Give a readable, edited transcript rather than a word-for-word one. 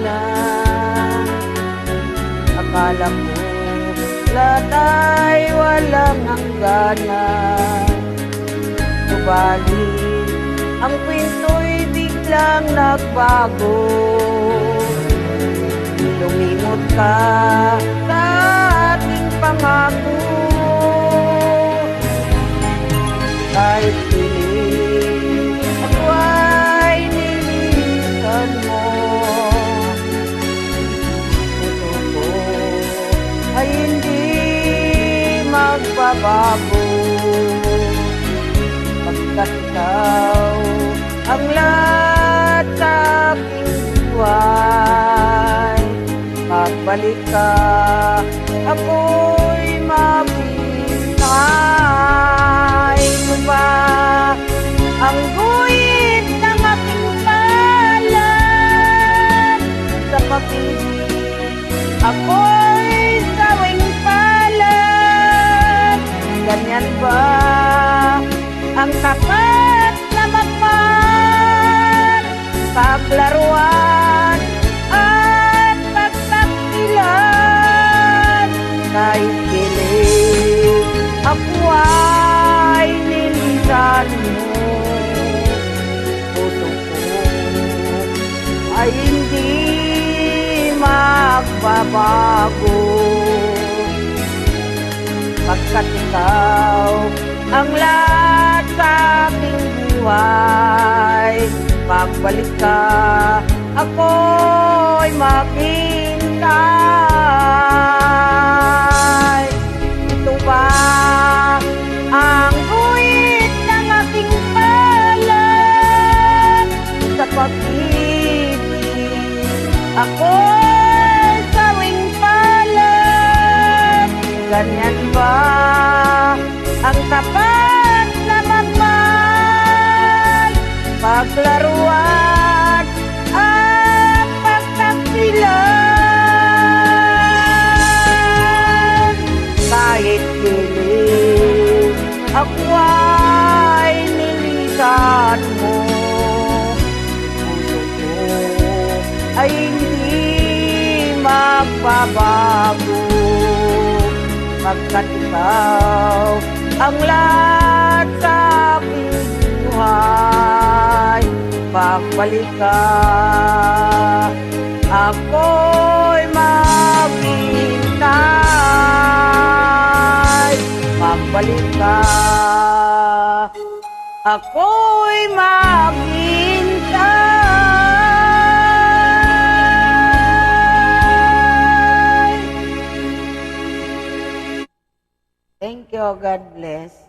lang. Akala ko lahat ay walang hangganan. Subalit ang pinto'y biglang nagbago. Lumimot ka sa ating pangako. Kahit pilit ako ay nilisan mo. Puso ko ay hindi magbabago. Pagkat ikaw ang lahat sa aking buhay. Magbalik ka, ako'y mapintay. Ito ba ang guhit ng aking palad? Sa pag-ibig, ako'y sawing palad. Ganyan ba ang tapat na magmahal? Paglaruan at pagtakilan. Kahit pilit ako ay nilisan mo. Puso ko ay hindi magbabago. Pagkat ikaw ang lahat sa aking buhay. Magbalik ka, ako'y maghintay. Ito ba ang guhit ng aking palad? Sa pag-ibig, ako'y sawing palad. Ganyan ba ang tapat na magmahal? Paglaruan at pagtakilan. Kahit pilit ako ay nilisan mo. Puso ko ay hindi magbabago. Pagkat ikaw ang lahat sa aking buhay. Pagbalik ka, ako'y maghintay. Pagbalik ka, ako'y maghintay. Thank you. God bless.